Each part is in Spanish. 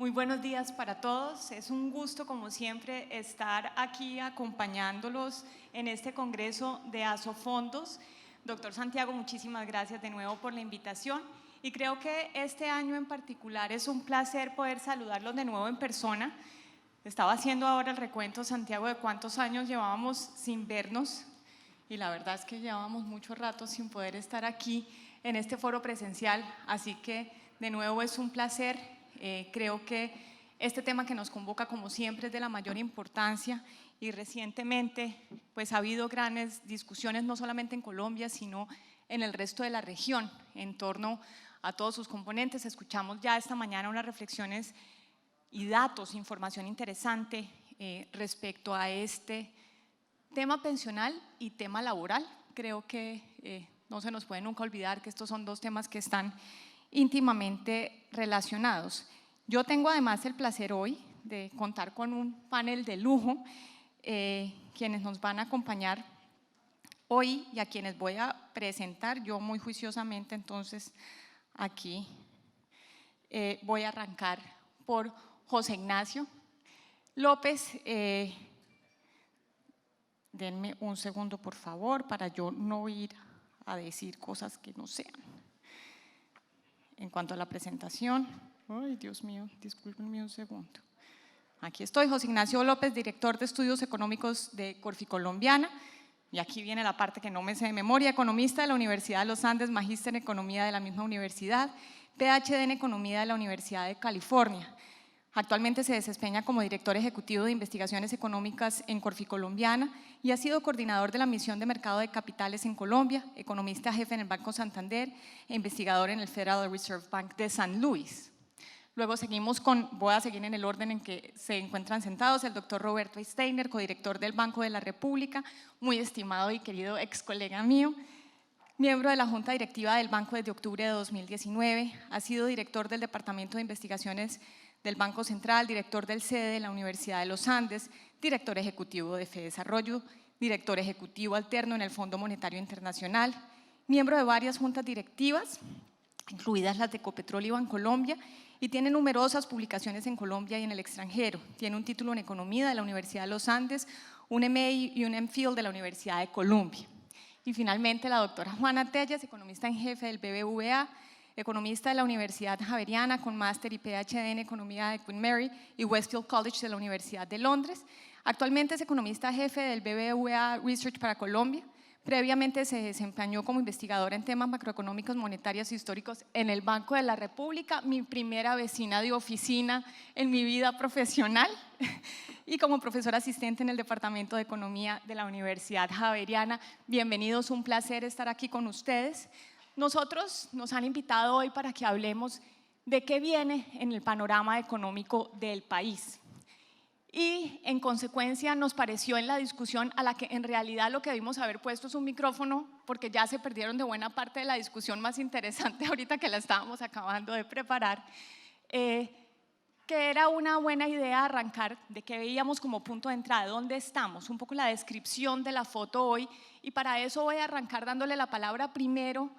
Muy buenos días para todos. Es un gusto, como siempre, estar aquí acompañándolos en este congreso de Asofondos. Doctor Santiago, muchísimas gracias de nuevo por la invitación. Y creo que este año en particular es un placer poder saludarlos de nuevo en persona. Estaba haciendo ahora el recuento, Santiago, de cuántos años llevábamos sin vernos. Y la verdad es que llevábamos mucho rato sin poder estar aquí en este foro presencial. Así que de nuevo es un placer. Creo que este tema que nos convoca, como siempre, es de la mayor importancia y recientemente pues, ha habido grandes discusiones, no solamente en Colombia, sino en el resto de la región, en torno a todos sus componentes. Escuchamos ya esta mañana unas reflexiones y datos, información interesante respecto a este tema pensional y tema laboral. Creo que no se nos puede nunca olvidar que estos son dos temas que están íntimamente relacionados. Yo tengo además el placer hoy de contar con un panel de lujo, quienes nos van a acompañar hoy y a quienes voy a presentar yo muy juiciosamente. Entonces aquí voy a arrancar por José Ignacio López. Denme un segundo, por favor, para yo no ir a decir cosas que no sean. En cuanto a la presentación, ay Dios mío, discúlpenme un segundo. Aquí estoy, José Ignacio López, director de Estudios Económicos de Corficolombiana, y aquí viene la parte que no me sé de memoria, economista de la Universidad de los Andes, magíster en Economía de la misma universidad, PhD en Economía de la Universidad de California. Actualmente se desempeña como director ejecutivo de investigaciones económicas en Corficolombiana y ha sido coordinador de la misión de mercado de capitales en Colombia, economista jefe en el Banco Santander e investigador en el Federal Reserve Bank de San Luis. Luego seguimos voy a seguir en el orden en que se encuentran sentados, el doctor Roberto Steiner, codirector del Banco de la República, muy estimado y querido ex colega mío, miembro de la Junta Directiva del Banco desde octubre de 2019, ha sido director del Departamento de Investigaciones del Banco Central, director del CEDE de la Universidad de los Andes, director ejecutivo de FEDesarrollo, director ejecutivo alterno en el Fondo Monetario Internacional, miembro de varias juntas directivas, incluidas las de Ecopetrol y Bancolombia, y tiene numerosas publicaciones en Colombia y en el extranjero. Tiene un título en Economía de la Universidad de los Andes, un MA y un MPhil de la Universidad de Columbia. Y finalmente la doctora Juana Telles, economista en jefe del BBVA, economista de la Universidad Javeriana con máster y PhD en Economía de Queen Mary y Westfield College de la Universidad de Londres. Actualmente es economista jefe del BBVA Research para Colombia. Previamente se desempeñó como investigadora en temas macroeconómicos, monetarios y históricos en el Banco de la República, mi primera vecina de oficina en mi vida profesional, y como profesora asistente en el Departamento de Economía de la Universidad Javeriana. Bienvenidos, un placer estar aquí con ustedes. Nosotros nos han invitado hoy para que hablemos de qué viene en el panorama económico del país. Y en consecuencia nos pareció en la discusión, a la que en realidad lo que debimos haber puesto es un micrófono, porque ya se perdieron de buena parte de la discusión más interesante ahorita que la estábamos acabando de preparar, que era una buena idea arrancar de qué veíamos como punto de entrada, dónde estamos, un poco la descripción de la foto hoy, y para eso voy a arrancar dándole la palabra primero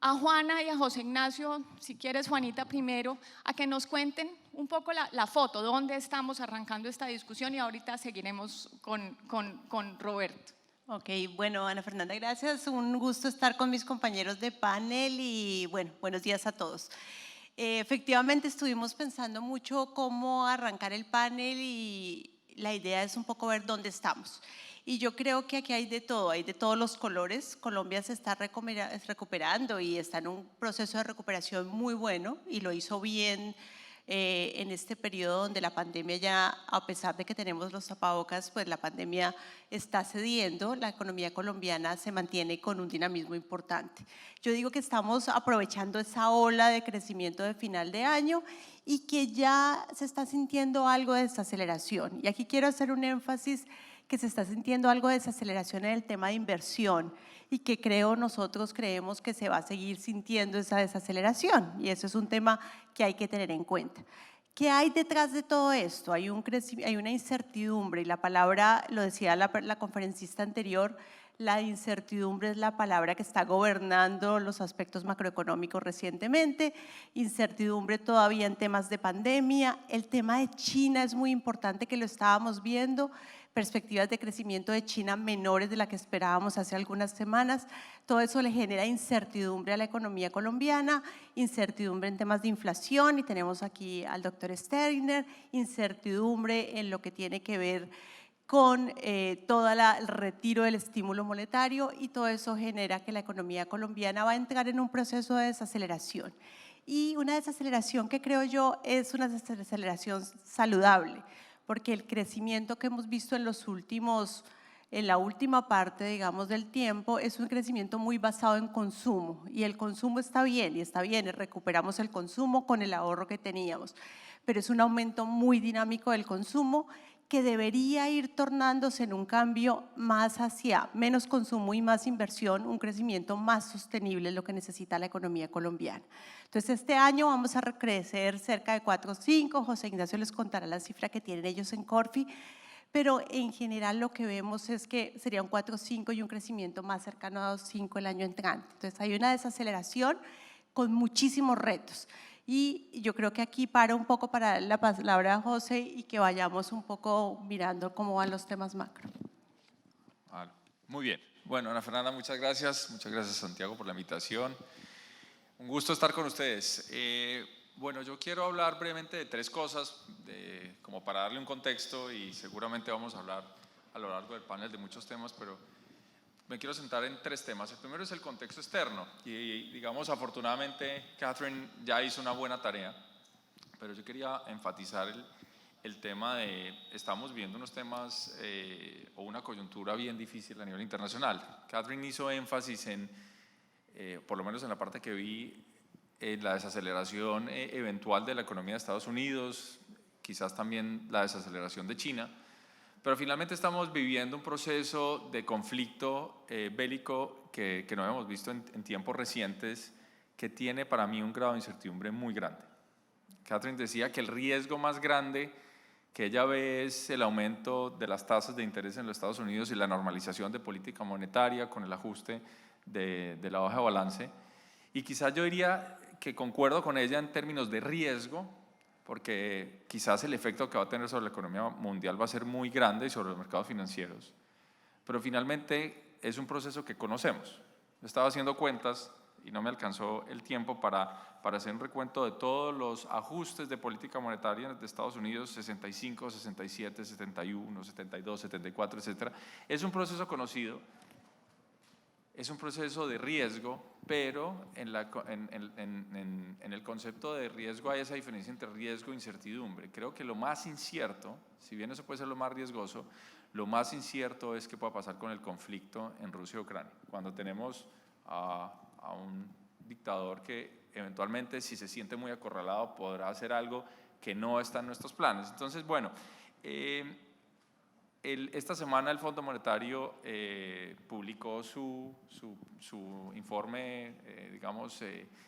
a Juana y a José Ignacio, si quieres Juanita primero, a que nos cuenten un poco la foto, dónde estamos arrancando esta discusión, y ahorita seguiremos con Roberto. Ok, bueno, Ana Fernanda, gracias. Un gusto estar con mis compañeros de panel y bueno, buenos días a todos. Efectivamente estuvimos pensando mucho cómo arrancar el panel y la idea es un poco ver dónde estamos. Y yo creo que aquí hay de todo, hay de todos los colores. Colombia se está recuperando y está en un proceso de recuperación muy bueno y lo hizo bien en este periodo donde la pandemia ya, a pesar de que tenemos los tapabocas, pues la pandemia está cediendo. La economía colombiana se mantiene con un dinamismo importante. Yo digo que estamos aprovechando esa ola de crecimiento de final de año y que ya se está sintiendo algo de desaceleración. Y aquí quiero hacer un énfasis que se está sintiendo algo de desaceleración en el tema de inversión y que nosotros creemos que se va a seguir sintiendo esa desaceleración, y eso es un tema que hay que tener en cuenta. ¿Qué hay detrás de todo esto? Hay una incertidumbre, y la palabra, lo decía la conferencista anterior, La incertidumbre es la palabra que está gobernando los aspectos macroeconómicos recientemente, incertidumbre todavía en temas de pandemia. El tema de China es muy importante, que lo estábamos viendo, perspectivas de crecimiento de China menores de la que esperábamos hace algunas semanas. Todo eso le genera incertidumbre a la economía colombiana, incertidumbre en temas de inflación, y tenemos aquí al doctor Sterner, incertidumbre en lo que tiene que ver con todo el retiro del estímulo monetario, y todo eso genera que la economía colombiana va a entrar en un proceso de desaceleración. Y una desaceleración que creo yo es una desaceleración saludable, porque el crecimiento que hemos visto en la última parte, digamos, del tiempo, es un crecimiento muy basado en consumo, y el consumo está bien, recuperamos el consumo con el ahorro que teníamos, pero es un aumento muy dinámico del consumo que debería ir tornándose en un cambio más hacia menos consumo y más inversión, un crecimiento más sostenible es lo que necesita la economía colombiana. Entonces, este año vamos a crecer cerca de 4 o 5, José Ignacio les contará la cifra que tienen ellos en Corfi, pero en general lo que vemos es que sería un 4 o 5 y un crecimiento más cercano a 2,5 el año entrante. Entonces, hay una desaceleración con muchísimos retos. Y yo creo que aquí paro un poco para darle la palabra a José y que vayamos un poco mirando cómo van los temas macro. Muy bien. Bueno, Ana Fernanda, muchas gracias. Muchas gracias, Santiago, por la invitación. Un gusto estar con ustedes. Bueno, yo quiero hablar brevemente de 3 cosas, como para darle un contexto, y seguramente vamos a hablar a lo largo del panel de muchos temas, pero me quiero centrar en 3 temas. El primero es el contexto externo, y digamos, afortunadamente, Catherine ya hizo una buena tarea, pero yo quería enfatizar el tema de, estamos viendo unos temas o una coyuntura bien difícil a nivel internacional. Catherine hizo énfasis en, por lo menos en la parte que vi, en la desaceleración eventual de la economía de Estados Unidos, quizás también la desaceleración de China, pero finalmente estamos viviendo un proceso de conflicto bélico que no hemos visto en tiempos recientes, que tiene para mí un grado de incertidumbre muy grande. Catherine decía que el riesgo más grande que ella ve es el aumento de las tasas de interés en los Estados Unidos y la normalización de política monetaria con el ajuste de la hoja de balance. Y quizás yo diría que concuerdo con ella en términos de riesgo, porque quizás el efecto que va a tener sobre la economía mundial va a ser muy grande y sobre los mercados financieros. Pero finalmente es un proceso que conocemos. Estaba haciendo cuentas y no me alcanzó el tiempo para hacer un recuento de todos los ajustes de política monetaria de Estados Unidos, 65, 67, 71, 72, 74, etc. Es un proceso conocido. Es un proceso de riesgo, pero en el concepto de riesgo hay esa diferencia entre riesgo e incertidumbre. Creo que lo más incierto, si bien eso puede ser lo más riesgoso, lo más incierto es qué pueda pasar con el conflicto en Rusia y Ucrania. Cuando tenemos a un dictador que eventualmente, si se siente muy acorralado, podrá hacer algo que no está en nuestros planes. Entonces, bueno, esta semana el Fondo Monetario publicó su informe,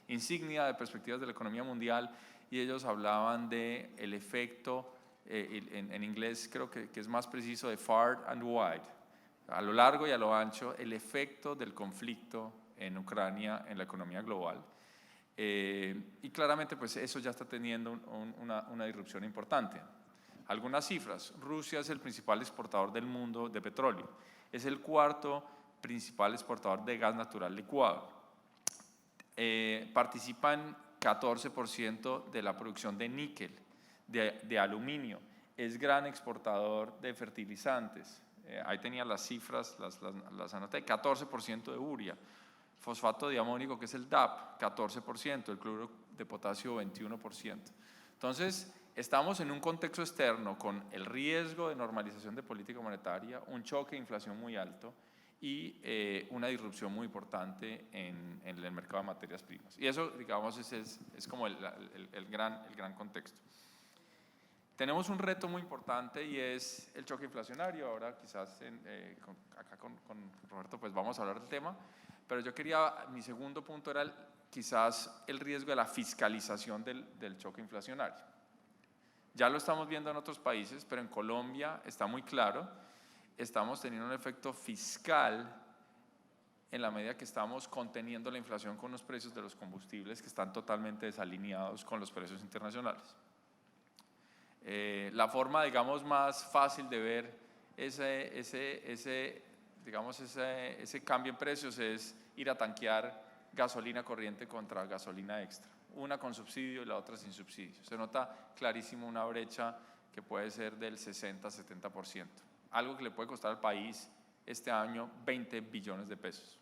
insignia de perspectivas de la economía mundial, y ellos hablaban del efecto, en inglés creo que es más preciso, de far and wide, a lo largo y a lo ancho, el efecto del conflicto en Ucrania en la economía global. Y claramente pues eso ya está teniendo una disrupción importante. Algunas cifras: Rusia es el principal exportador del mundo de petróleo, es el 4º principal exportador de gas natural licuado, participa en 14% de la producción de níquel, de aluminio, es gran exportador de fertilizantes, ahí tenía las cifras, las anoté, 14% de urea, fosfato diamónico, que es el DAP, 14%, el cloruro de potasio, 21%. Entonces, estamos en un contexto externo con el riesgo de normalización de política monetaria, un choque de inflación muy alto y una disrupción muy importante en el mercado de materias primas. Y eso, digamos, es como el gran contexto. Tenemos un reto muy importante y es el choque inflacionario. Ahora quizás acá con Roberto pues vamos a hablar del tema, pero yo mi segundo punto era quizás el riesgo de la fiscalización del choque inflacionario. Ya lo estamos viendo en otros países, pero en Colombia está muy claro, estamos teniendo un efecto fiscal en la medida que estamos conteniendo la inflación con los precios de los combustibles que están totalmente desalineados con los precios internacionales. La forma, digamos, más fácil de ver ese cambio en precios es ir a tanquear gasolina corriente contra gasolina extra, una con subsidio y la otra sin subsidio. Se nota clarísimo una brecha que puede ser del 60-70%, algo que le puede costar al país este año 20 billones de pesos.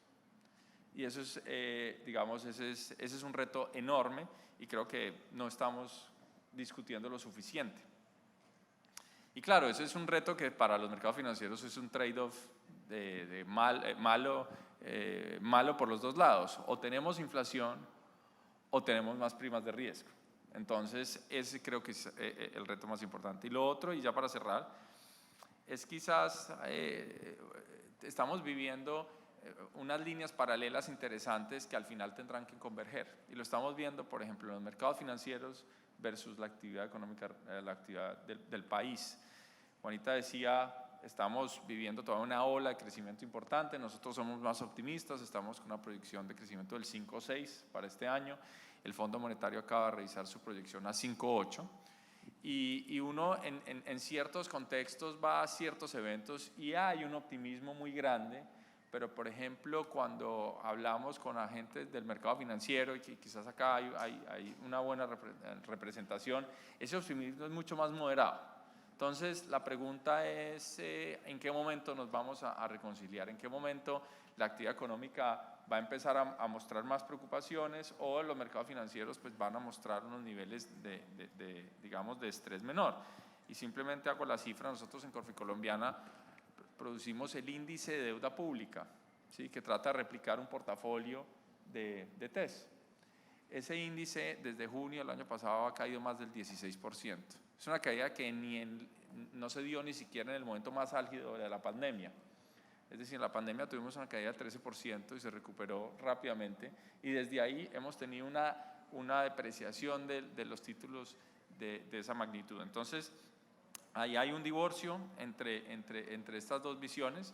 Y eso es, ese es un reto enorme y creo que no estamos discutiendo lo suficiente. Y claro, ese es un reto que para los mercados financieros es un trade-off malo por los dos lados. O tenemos inflación o tenemos más primas de riesgo. Entonces, ese creo que es el reto más importante. Y lo otro, y ya para cerrar, es quizás estamos viviendo unas líneas paralelas interesantes que al final tendrán que converger. Y lo estamos viendo, por ejemplo, en los mercados financieros versus la actividad económica, la actividad del país. Juanita decía, estamos viviendo toda una ola de crecimiento importante, nosotros somos más optimistas, estamos con una proyección de crecimiento del 5,6 para este año, el Fondo Monetario acaba de revisar su proyección a 5,8 y uno en ciertos contextos va a ciertos eventos y hay un optimismo muy grande, pero por ejemplo cuando hablamos con agentes del mercado financiero y que quizás acá hay una buena representación, ese optimismo es mucho más moderado. Entonces la pregunta es ¿en qué momento nos vamos a reconciliar? ¿En qué momento la actividad económica va a empezar a mostrar más preocupaciones o los mercados financieros pues van a mostrar unos niveles digamos de estrés menor? Y simplemente hago la cifra, nosotros en Corficolombiana producimos el índice de deuda pública, ¿sí? Que trata de replicar un portafolio de TES. Ese índice desde junio del año pasado ha caído más del 16%. Es una caída que no se dio ni siquiera en el momento más álgido de la pandemia. Es decir, en la pandemia tuvimos una caída del 13% y se recuperó rápidamente. Y desde ahí hemos tenido una depreciación de los títulos de esa magnitud. Entonces, ahí hay un divorcio entre estas dos visiones.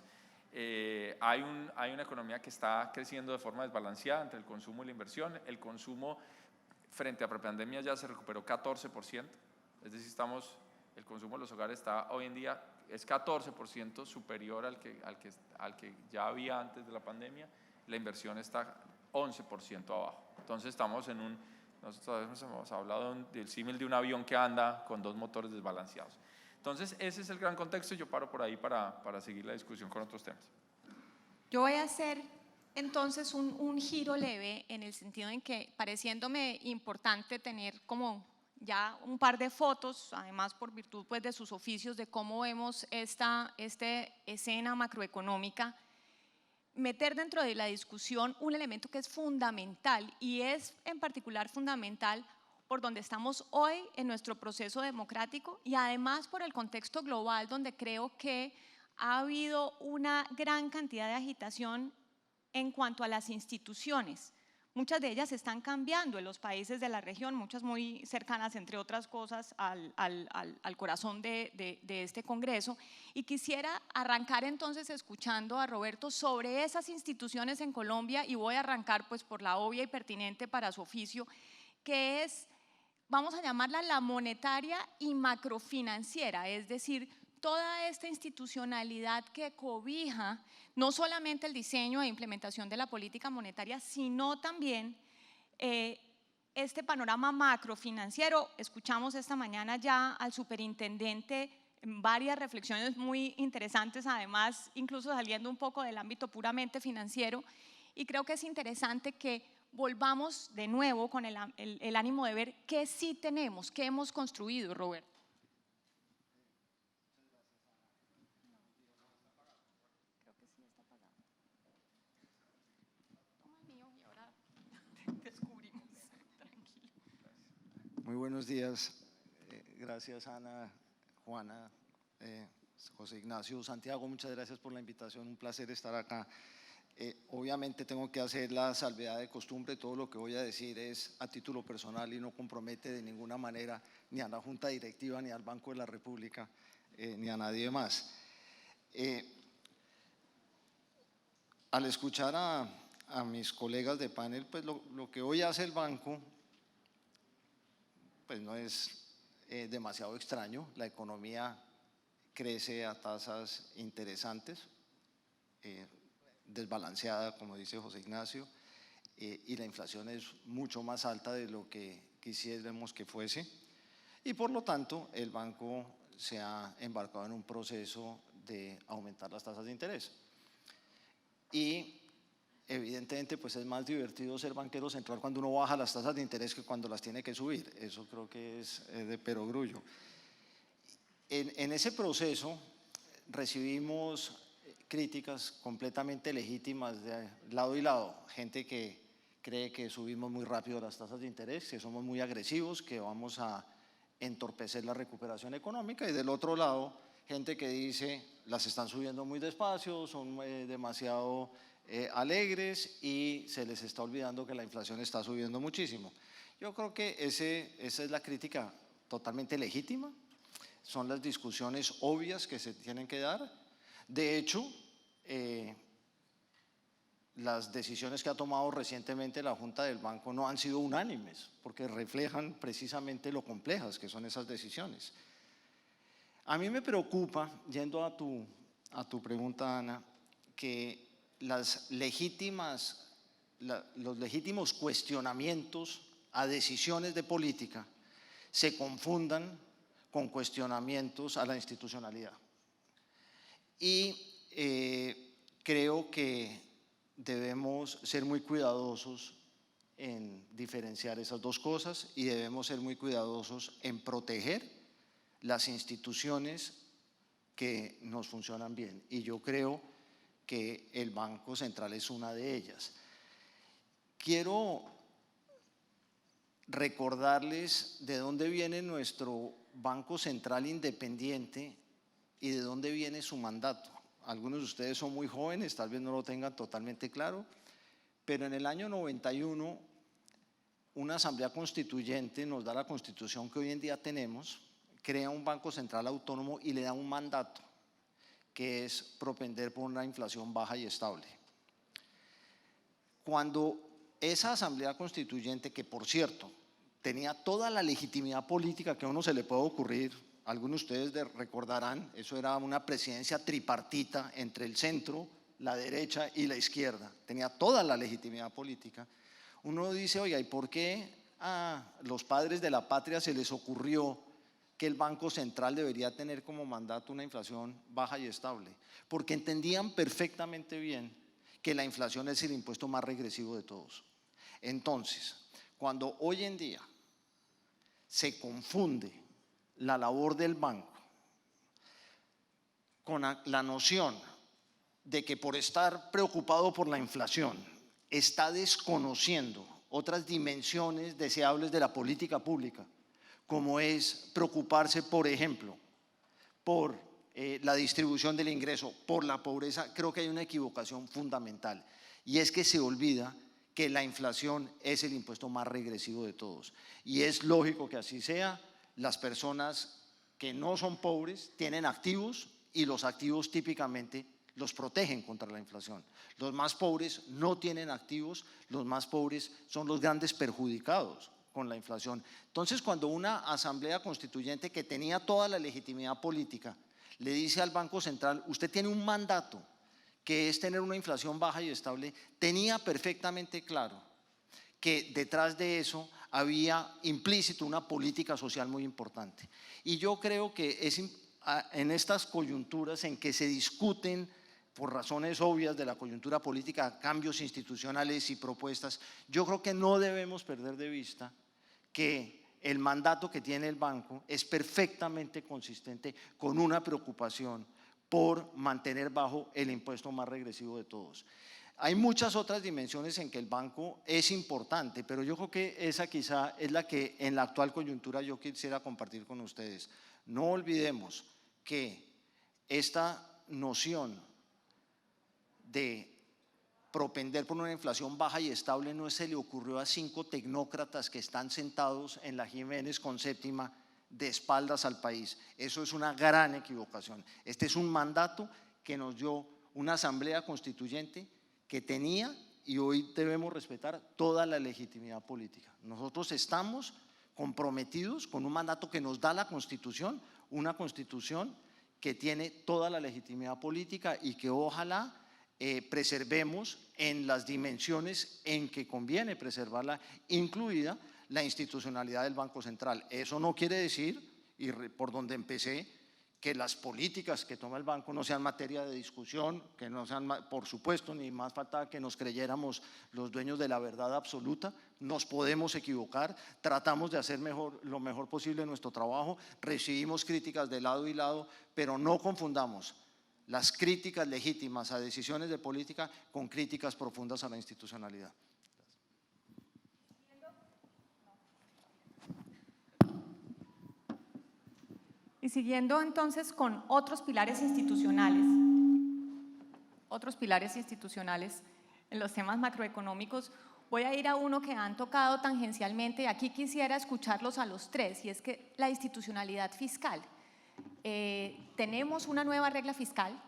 Hay una economía que está creciendo de forma desbalanceada entre el consumo y la inversión. El consumo frente a prepandemia ya se recuperó 14%. Es decir, el consumo de los hogares está hoy en día es 14% superior al que ya había antes de la pandemia. La inversión está 11% abajo. Entonces nosotros hemos hablado del símil de un avión que anda con dos motores desbalanceados. Entonces ese es el gran contexto y yo paro por ahí para seguir la discusión con otros temas. Yo voy a hacer entonces un giro leve en el sentido en que pareciéndome importante tener como ya un par de fotos, además por virtud pues, de sus oficios, de cómo vemos esta escena macroeconómica, meter dentro de la discusión un elemento que es fundamental y es en particular fundamental por donde estamos hoy en nuestro proceso democrático y además por el contexto global donde creo que ha habido una gran cantidad de agitación en cuanto a las instituciones. Muchas de ellas están cambiando en los países de la región, muchas muy cercanas, entre otras cosas, al corazón de este Congreso. Y quisiera arrancar entonces escuchando a Roberto sobre esas instituciones en Colombia y voy a arrancar pues por la obvia y pertinente para su oficio, que es, vamos a llamarla la monetaria y macrofinanciera, es decir, toda esta institucionalidad que cobija no solamente el diseño e implementación de la política monetaria, sino también este panorama macrofinanciero. Escuchamos esta mañana ya al superintendente varias reflexiones muy interesantes, además incluso saliendo un poco del ámbito puramente financiero, y creo que es interesante que volvamos de nuevo con el ánimo de ver qué sí tenemos, qué hemos construido, Roberto. Muy buenos días. Gracias Ana, Juana, José Ignacio, Santiago, muchas gracias por la invitación, un placer estar acá. Obviamente tengo que hacer la salvedad de costumbre, todo lo que voy a decir es a título personal y no compromete de ninguna manera ni a la Junta Directiva, ni al Banco de la República, ni a nadie más. al escuchar a mis colegas de panel, pues lo que hoy hace el banco, pues no es demasiado extraño. La economía crece a tasas interesantes, desbalanceada, como dice José Ignacio, y la inflación es mucho más alta de lo que quisiéramos que fuese, y por lo tanto el banco se ha embarcado en un proceso de aumentar las tasas de interés. Y evidentemente pues es más divertido ser banquero central cuando uno baja las tasas de interés que cuando las tiene que subir. Eso creo que es de perogrullo. En ese proceso recibimos críticas completamente legítimas de lado y lado. Gente que cree que subimos muy rápido las tasas de interés, que somos muy agresivos, que vamos a entorpecer la recuperación económica, y del otro lado gente que dice las están subiendo muy despacio, son demasiado alegres y se les está olvidando que la inflación está subiendo muchísimo. Yo creo que esa es la crítica totalmente legítima, son las discusiones obvias que se tienen que dar. De hecho, las decisiones que ha tomado recientemente la Junta del Banco no han sido unánimes, porque reflejan precisamente lo complejas que son esas decisiones. A mí me preocupa, yendo a tu pregunta, Ana, que los legítimos cuestionamientos a decisiones de política se confundan con cuestionamientos a la institucionalidad. Y creo que debemos ser muy cuidadosos en diferenciar esas dos cosas, y debemos ser muy cuidadosos en proteger las instituciones que nos funcionan bien. Y yo creo que el Banco Central es una de ellas. Quiero recordarles de dónde viene nuestro Banco Central independiente y de dónde viene su mandato. Algunos de ustedes son muy jóvenes, tal vez no lo tengan totalmente claro, pero en el año 91 una asamblea constituyente nos da la constitución que hoy en día tenemos, crea un Banco Central autónomo y le da un mandato que es propender por una inflación baja y estable. Cuando esa asamblea constituyente, que por cierto tenía toda la legitimidad política que a uno se le puede ocurrir, algunos de ustedes recordarán, eso era una presidencia tripartita entre el centro, la derecha y la izquierda, tenía toda la legitimidad política. Uno dice, oiga, ¿y por qué a los padres de la patria se les ocurrió que el Banco Central debería tener como mandato una inflación baja y estable? Porque entendían perfectamente bien que la inflación es el impuesto más regresivo de todos. Entonces, cuando hoy en día se confunde la labor del banco con la noción de que por estar preocupado por la inflación está desconociendo otras dimensiones deseables de la política pública, como es preocuparse, por ejemplo, por la distribución del ingreso, por la pobreza, creo que hay una equivocación fundamental, y es que se olvida que la inflación es el impuesto más regresivo de todos, y es lógico que así sea. Las personas que no son pobres tienen activos, y los activos típicamente los protegen contra la inflación. Los más pobres no tienen activos, los más pobres son los grandes perjudicados con la inflación. Entonces, cuando una asamblea constituyente que tenía toda la legitimidad política le dice al Banco Central, usted tiene un mandato que es tener una inflación baja y estable, tenía perfectamente claro que detrás de eso había implícito una política social muy importante. Y yo creo que es en estas coyunturas en que se discuten, por razones obvias de la coyuntura política, cambios institucionales y propuestas, yo creo que no debemos perder de vista que el mandato que tiene el banco es perfectamente consistente con una preocupación por mantener bajo el impuesto más regresivo de todos. Hay muchas otras dimensiones en que el banco es importante, pero yo creo que esa quizá es la que en la actual coyuntura yo quisiera compartir con ustedes. No olvidemos que esta noción de propender por una inflación baja y estable no se le ocurrió a 5 tecnócratas que están sentados en la Jiménez con séptima de espaldas al país. Eso es una gran equivocación. Este es un mandato que nos dio una asamblea constituyente que tenía y hoy debemos respetar toda la legitimidad política. Nosotros estamos comprometidos con un mandato que nos da la Constitución, una Constitución que tiene toda la legitimidad política y que ojalá preservemos en las dimensiones en que conviene preservarla, incluida la institucionalidad del Banco Central. Eso no quiere decir, y por donde empecé, que las políticas que toma el banco no sean materia de discusión, que no sean, por supuesto, ni más faltaba que nos creyéramos los dueños de la verdad absoluta. Nos podemos equivocar, tratamos de hacer lo mejor posible nuestro trabajo, recibimos críticas de lado y lado, pero no confundamos las críticas legítimas a decisiones de política con críticas profundas a la institucionalidad. Y siguiendo entonces con otros pilares institucionales en los temas macroeconómicos, voy a ir a uno que han tocado tangencialmente y aquí quisiera escucharlos a los tres, y es que la institucionalidad fiscal. Tenemos una nueva regla fiscal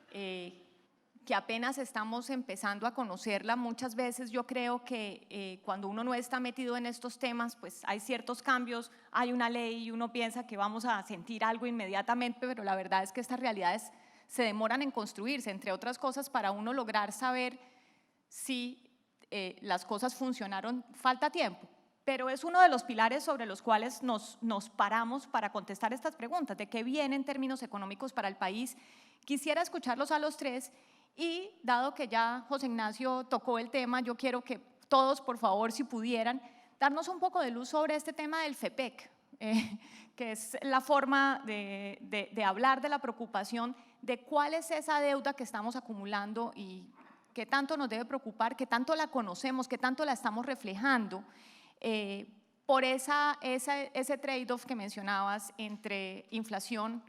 que apenas estamos empezando a conocerla. Muchas veces yo creo que cuando uno no está metido en estos temas, pues hay ciertos cambios, hay una ley y uno piensa que vamos a sentir algo inmediatamente, pero la verdad es que estas realidades se demoran en construirse, entre otras cosas, para uno lograr saber si las cosas funcionaron, falta tiempo. Pero es uno de los pilares sobre los cuales nos paramos para contestar estas preguntas, de qué viene en términos económicos para el país. Quisiera escucharlos a los tres y, dado que ya José Ignacio tocó el tema, yo quiero que todos, por favor, si pudieran, darnos un poco de luz sobre este tema del FEPEC, que es la forma de hablar de la preocupación de cuál es esa deuda que estamos acumulando y qué tanto nos debe preocupar, qué tanto la conocemos, qué tanto la estamos reflejando, por ese trade-off que mencionabas entre inflación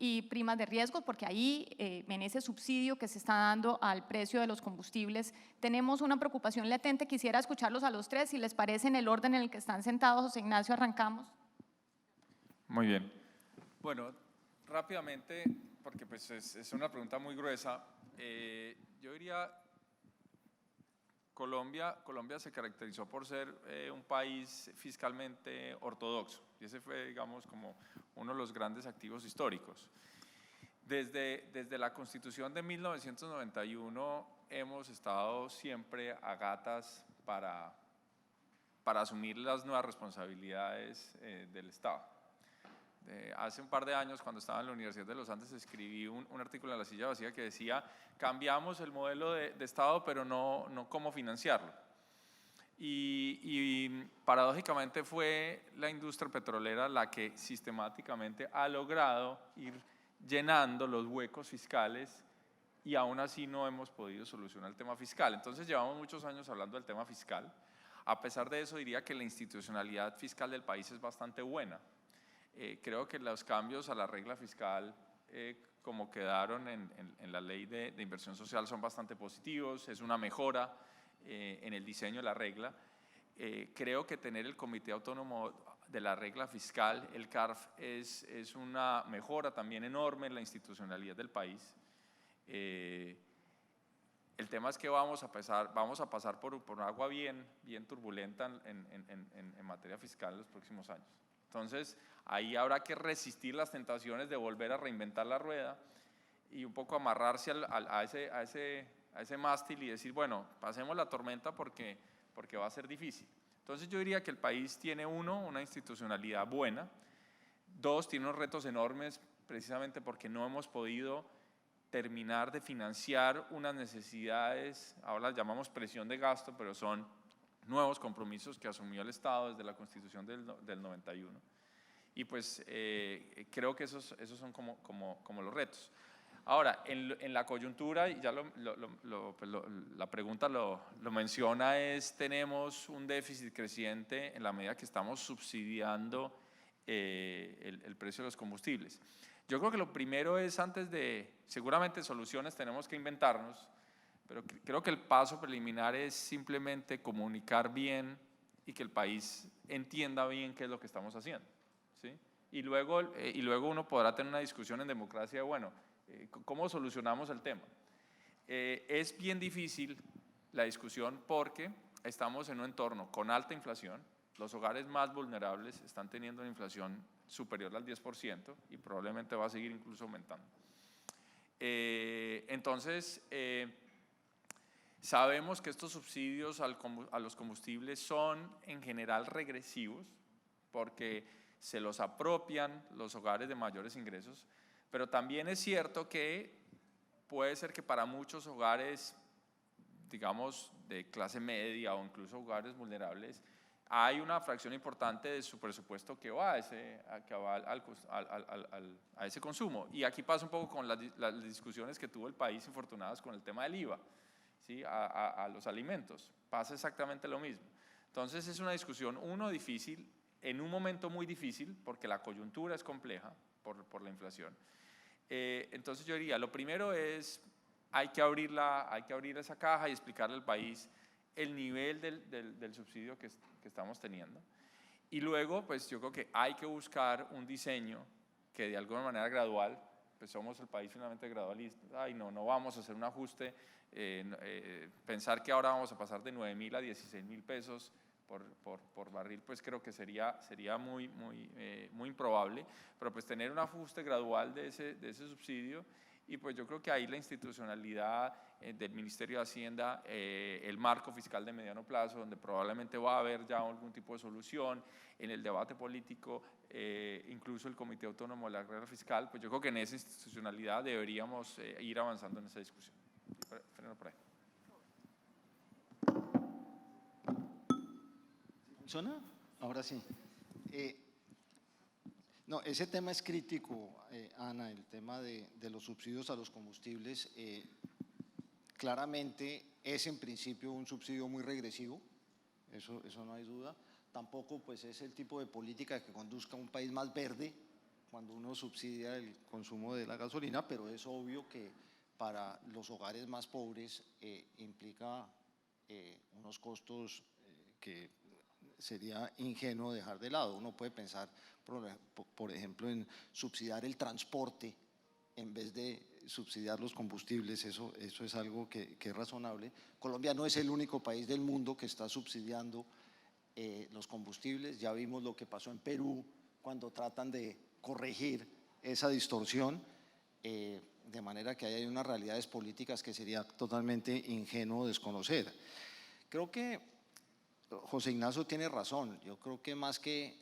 y primas de riesgo, porque ahí en ese subsidio que se está dando al precio de los combustibles tenemos una preocupación latente. Quisiera escucharlos a los tres, si les parece, en el orden en el que están sentados. José Ignacio, arrancamos. Muy bien. Bueno, rápidamente, porque pues es una pregunta muy gruesa, yo diría, Colombia se caracterizó por ser un país fiscalmente ortodoxo, y ese fue, digamos, como uno de los grandes activos históricos. Desde la Constitución de 1991 hemos estado siempre a gatas para asumir las nuevas responsabilidades del Estado. Hace un par de años, cuando estaba en la Universidad de los Andes, escribí un artículo en La Silla Vacía que decía: cambiamos el modelo de Estado, pero no cómo financiarlo. Y paradójicamente fue la industria petrolera la que sistemáticamente ha logrado ir llenando los huecos fiscales, y aún así no hemos podido solucionar el tema fiscal. Entonces llevamos muchos años hablando del tema fiscal. A pesar de eso, diría que la institucionalidad fiscal del país es bastante buena. Creo que los cambios a la regla fiscal, como quedaron en la ley de inversión social, son bastante positivos. Es una mejora en el diseño de la regla. Creo que tener el Comité Autónomo de la Regla Fiscal, el CARF, es una mejora también enorme en la institucionalidad del país. El tema es que vamos a pasar por agua bien turbulenta en materia fiscal en los próximos años. Entonces, ahí habrá que resistir las tentaciones de volver a reinventar la rueda y un poco amarrarse a ese mástil y decir, bueno, pasemos la tormenta porque va a ser difícil. Entonces yo diría que el país tiene, una institucionalidad buena; dos, tiene unos retos enormes precisamente porque no hemos podido terminar de financiar unas necesidades, ahora las llamamos presión de gasto, pero son nuevos compromisos que asumió el Estado desde la Constitución del 91. Y pues creo que esos son como los retos. Ahora, en la coyuntura, y ya la pregunta lo menciona, tenemos un déficit creciente en la medida que estamos subsidiando el precio de los combustibles. Yo creo que lo primero es, seguramente soluciones tenemos que inventarnos, pero creo que el paso preliminar es simplemente comunicar bien y que el país entienda bien qué es lo que estamos haciendo, ¿sí? Y luego uno podrá tener una discusión en democracia de, bueno, ¿cómo solucionamos el tema? Es bien difícil la discusión porque estamos en un entorno con alta inflación. Los hogares más vulnerables están teniendo una inflación superior al 10% y probablemente va a seguir incluso aumentando. Entonces, sabemos que estos subsidios a los combustibles son en general regresivos porque se los apropian los hogares de mayores ingresos, pero también es cierto que puede ser que para muchos hogares, digamos, de clase media o incluso hogares vulnerables, hay una fracción importante de su presupuesto que va a ese consumo. Y aquí pasa un poco con las discusiones que tuvo el país infortunadas con el tema del IVA, ¿sí? a los alimentos. Pasa exactamente lo mismo. Entonces es una discusión, difícil, en un momento muy difícil, porque la coyuntura es compleja por la inflación. Entonces yo diría, lo primero es, hay que abrir esa caja y explicarle al país el nivel del subsidio que estamos teniendo. Y luego, pues yo creo que hay que buscar un diseño que de alguna manera gradual, pues somos el país finalmente gradualista, y no vamos a hacer un ajuste, pensar que ahora vamos a pasar de 9.000 a 16.000 pesos por barril, pues creo que sería muy improbable, pero pues tener un ajuste gradual de ese subsidio. Y pues yo creo que ahí la institucionalidad del Ministerio de Hacienda, el marco fiscal de mediano plazo, donde probablemente va a haber ya algún tipo de solución, en el debate político, incluso el Comité Autónomo de la Regla Fiscal, pues yo creo que en esa institucionalidad deberíamos ir avanzando en esa discusión. Freno por ahí. ¿Funciona? Ahora sí. No, ese tema es crítico, Ana, el tema de los subsidios a los combustibles. Claramente es en principio un subsidio muy regresivo, eso no hay duda. Tampoco pues es el tipo de política que conduzca a un país más verde cuando uno subsidia el consumo de la gasolina, pero es obvio que para los hogares más pobres implica unos costos que sería ingenuo dejar de lado. Uno puede pensar, por ejemplo, en subsidiar el transporte en vez de subsidiar los combustibles. Eso es algo que es razonable. Colombia no es el único país del mundo que está subsidiando los combustibles. Ya vimos lo que pasó en Perú cuando tratan de corregir esa distorsión, de manera que hay unas realidades políticas que sería totalmente ingenuo desconocer. Creo que José Ignacio tiene razón. Yo creo que más que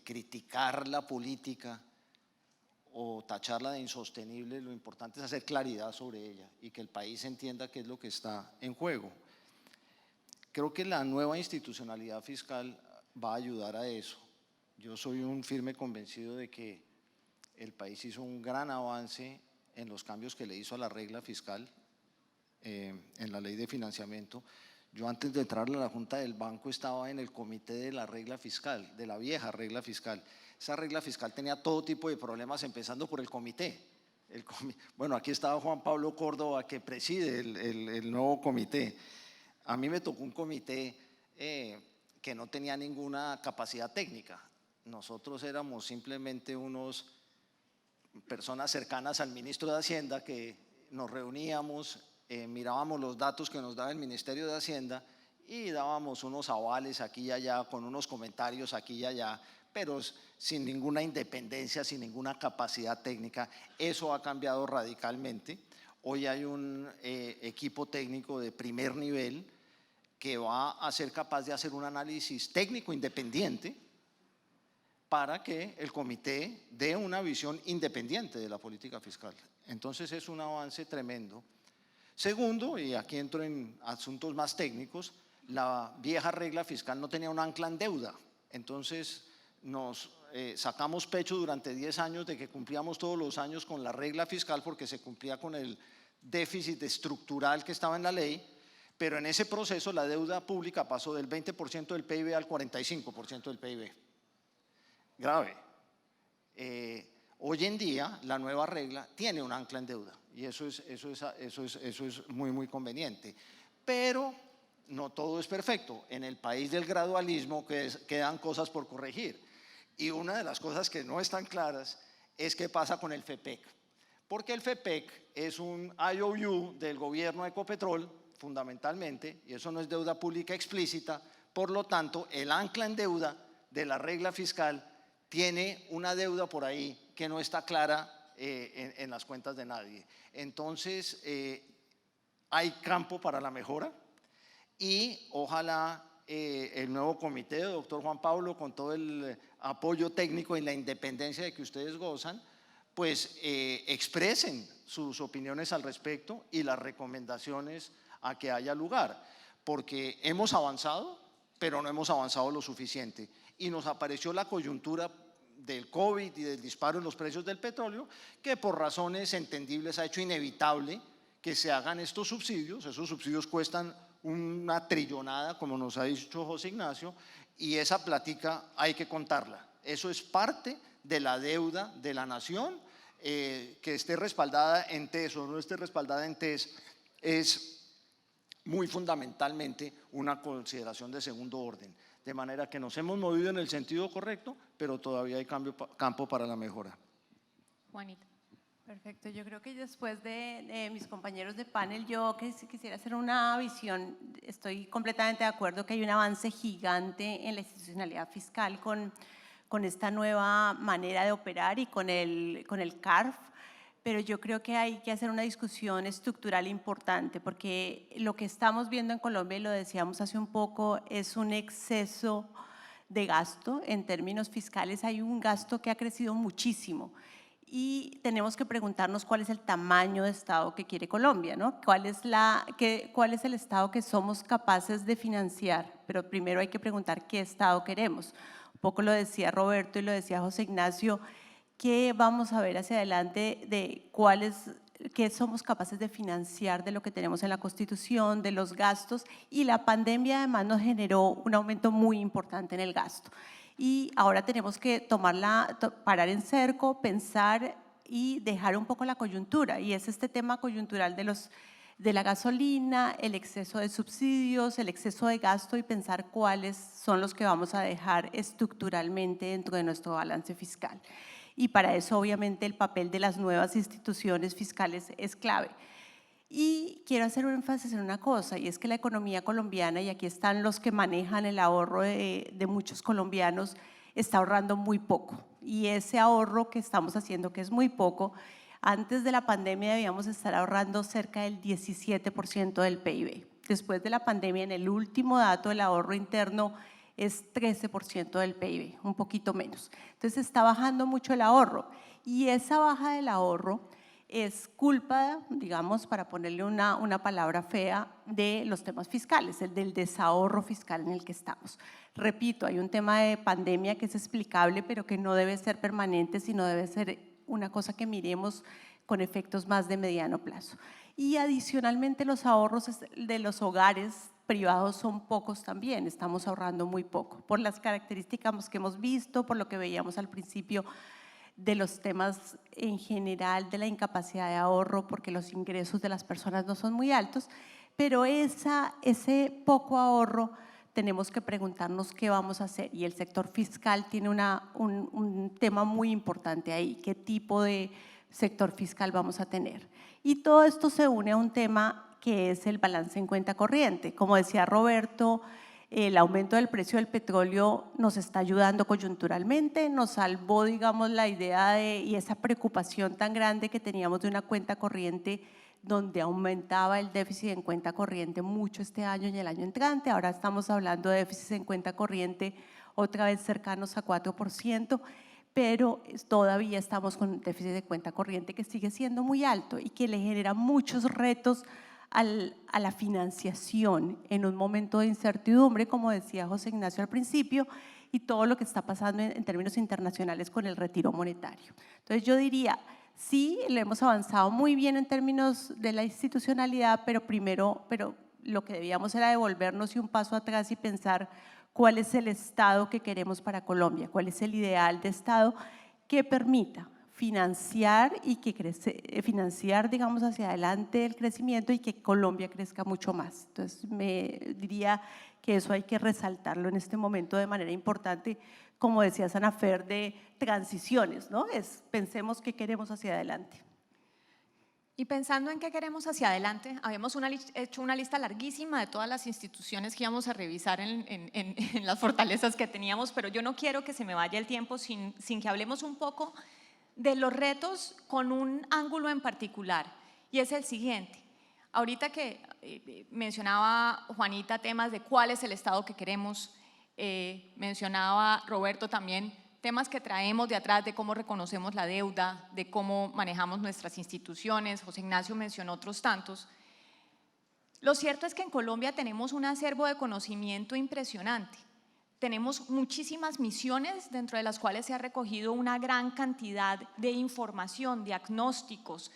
criticar la política o tacharla de insostenible, lo importante es hacer claridad sobre ella y que el país entienda qué es lo que está en juego. Creo que la nueva institucionalidad fiscal va a ayudar a eso. Yo soy un firme convencido de que el país hizo un gran avance en los cambios que le hizo a la regla fiscal, en la ley de financiamiento. Yo antes de entrar a la Junta del Banco estaba en el comité de la regla fiscal, de la vieja regla fiscal. Esa regla fiscal tenía todo tipo de problemas, empezando por el comité. Bueno, aquí estaba Juan Pablo Córdoba, que preside el nuevo comité. A mí me tocó un comité que no tenía ninguna capacidad técnica. Nosotros éramos simplemente unos personas cercanas al ministro de Hacienda que nos reuníamos, mirábamos los datos que nos daba el Ministerio de Hacienda y dábamos unos avales aquí y allá, con unos comentarios aquí y allá, pero sin ninguna independencia, sin ninguna capacidad técnica. Eso ha cambiado radicalmente. Hoy hay un equipo técnico de primer nivel que va a ser capaz de hacer un análisis técnico independiente para que el comité dé una visión independiente de la política fiscal. Entonces es un avance tremendo. Segundo, y aquí entro en asuntos más técnicos, la vieja regla fiscal no tenía un ancla en deuda. Entonces nos sacamos pecho durante 10 años de que cumplíamos todos los años con la regla fiscal porque se cumplía con el déficit estructural que estaba en la ley, pero en ese proceso la deuda pública pasó del 20% del PIB al 45% del PIB. Grave. Hoy en día la nueva regla tiene un ancla en deuda y eso es muy conveniente, pero no todo es perfecto. En el país del gradualismo quedan cosas por corregir y una de las cosas que no están claras es qué pasa con el FEPEC, porque el FEPEC es un IOU del gobierno de Ecopetrol, fundamentalmente, y eso no es deuda pública explícita. Por lo tanto, el ancla en deuda de la regla fiscal tiene una deuda por ahí que no está clara en las cuentas de nadie. Entonces, hay campo para la mejora y ojalá el nuevo comité, doctor Juan Pablo, con todo el apoyo técnico y la independencia de que ustedes gozan, pues expresen sus opiniones al respecto y las recomendaciones a que haya lugar, porque hemos avanzado, pero no hemos avanzado lo suficiente y nos apareció la coyuntura del COVID y del disparo en los precios del petróleo, que por razones entendibles ha hecho inevitable que se hagan estos subsidios. Esos subsidios cuestan una trillonada, como nos ha dicho José Ignacio, y esa plática hay que contarla. Eso es parte de la deuda de la nación, que esté respaldada en TES o no esté respaldada en TES es muy fundamentalmente una consideración de segundo orden. De manera que nos hemos movido en el sentido correcto, pero todavía hay campo para la mejora. Juanita. Perfecto, yo creo que después de mis compañeros de panel, yo quisiera hacer una visión. Estoy completamente de acuerdo que hay un avance gigante en la institucionalidad fiscal con esta nueva manera de operar y con el CARF, pero yo creo que hay que hacer una discusión estructural importante, porque lo que estamos viendo en Colombia, y lo decíamos hace un poco, es un exceso de gasto. En términos fiscales hay un gasto que ha crecido muchísimo y tenemos que preguntarnos cuál es el tamaño de Estado que quiere Colombia, ¿no? ¿Cuál es el Estado que somos capaces de financiar? Pero primero hay que preguntar qué Estado queremos. Un poco lo decía Roberto y lo decía José Ignacio, ¿qué vamos a ver hacia adelante de qué somos capaces de financiar de lo que tenemos en la Constitución, de los gastos? Y la pandemia además nos generó un aumento muy importante en el gasto. Y ahora tenemos que parar en cerco, pensar y dejar un poco la coyuntura. Y es este tema coyuntural de la gasolina, el exceso de subsidios, el exceso de gasto y pensar cuáles son los que vamos a dejar estructuralmente dentro de nuestro balance fiscal. Y para eso obviamente el papel de las nuevas instituciones fiscales es clave. Y quiero hacer un énfasis en una cosa, y es que la economía colombiana, y aquí están los que manejan el ahorro de muchos colombianos, está ahorrando muy poco. Y ese ahorro que estamos haciendo, que es muy poco, antes de la pandemia debíamos estar ahorrando cerca del 17% del PIB. Después de la pandemia, en el último dato, el ahorro interno es 13% del PIB, un poquito menos. Entonces está bajando mucho el ahorro y esa baja del ahorro es culpa, digamos, para ponerle una palabra fea, de los temas fiscales, el del desahorro fiscal en el que estamos. Repito, hay un tema de pandemia que es explicable, pero que no debe ser permanente, sino debe ser una cosa que miremos con efectos más de mediano plazo. Y adicionalmente los ahorros de los hogares privados son pocos también, estamos ahorrando muy poco, por las características que hemos visto, por lo que veíamos al principio de los temas en general de la incapacidad de ahorro, porque los ingresos de las personas no son muy altos, pero ese poco ahorro tenemos que preguntarnos qué vamos a hacer, y el sector fiscal tiene un tema muy importante ahí, qué tipo de sector fiscal vamos a tener. Y todo esto se une a un tema que es el balance en cuenta corriente. Como decía Roberto, el aumento del precio del petróleo nos está ayudando coyunturalmente, nos salvó, digamos, la idea y esa preocupación tan grande que teníamos de una cuenta corriente donde aumentaba el déficit en cuenta corriente mucho este año y el año entrante. Ahora estamos hablando de déficit en cuenta corriente otra vez cercanos a 4%, pero todavía estamos con un déficit de cuenta corriente que sigue siendo muy alto y que le genera muchos retos a la financiación en un momento de incertidumbre, como decía José Ignacio al principio, y todo lo que está pasando en términos internacionales con el retiro monetario. Entonces yo diría, sí, lo hemos avanzado muy bien en términos de la institucionalidad, pero lo que debíamos era devolvernos y un paso atrás y pensar cuál es el Estado que queremos para Colombia, cuál es el ideal de Estado que permita financiar financiar, digamos, hacia adelante el crecimiento y que Colombia crezca mucho más. Entonces, me diría que eso hay que resaltarlo en este momento de manera importante, como decía Sanafer, de transiciones, ¿no? Pensemos qué queremos hacia adelante. Y pensando en qué queremos hacia adelante, habíamos hecho una lista larguísima de todas las instituciones que íbamos a revisar en las fortalezas que teníamos, pero yo no quiero que se me vaya el tiempo sin que hablemos un poco de los retos con un ángulo en particular, y es el siguiente. Ahorita que mencionaba Juanita temas de cuál es el Estado que queremos, mencionaba Roberto también temas que traemos de atrás, de cómo reconocemos la deuda, de cómo manejamos nuestras instituciones. José Ignacio mencionó otros tantos. Lo cierto es que en Colombia tenemos un acervo de conocimiento impresionante. Tenemos muchísimas misiones dentro de las cuales se ha recogido una gran cantidad de información, diagnósticos,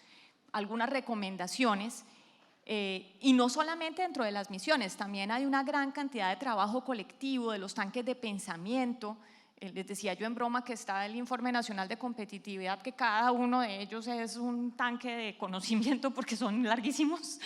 algunas recomendaciones, y no solamente dentro de las misiones, también hay una gran cantidad de trabajo colectivo, de los tanques de pensamiento. Les decía yo en broma que está el Informe Nacional de Competitividad, que cada uno de ellos es un tanque de conocimiento porque son larguísimos.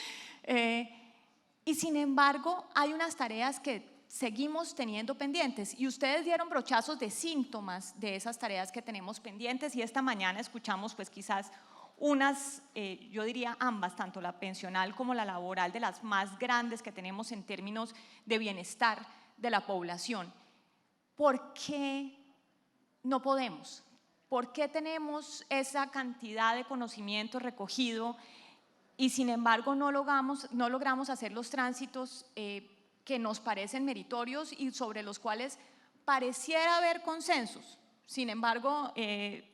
Y sin embargo, hay unas tareas que seguimos teniendo pendientes, y ustedes dieron brochazos de síntomas de esas tareas que tenemos pendientes, y esta mañana escuchamos pues quizás unas, yo diría ambas, tanto la pensional como la laboral, de las más grandes que tenemos en términos de bienestar de la población. ¿Por qué no podemos? ¿Por qué tenemos esa cantidad de conocimiento recogido y sin embargo no logramos hacer los tránsitos que nos parecen meritorios y sobre los cuales pareciera haber consensos? Sin embargo,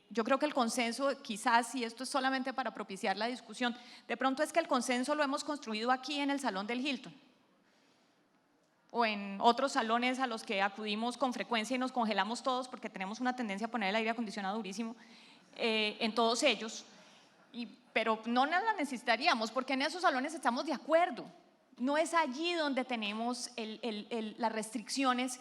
yo creo que el consenso, quizás, y esto es solamente para propiciar la discusión, de pronto es que el consenso lo hemos construido aquí en el Salón del Hilton o en otros salones a los que acudimos con frecuencia y nos congelamos todos porque tenemos una tendencia a poner el aire acondicionado durísimo, en todos ellos, pero no la necesitaríamos porque en esos salones estamos de acuerdo. No es allí donde tenemos las restricciones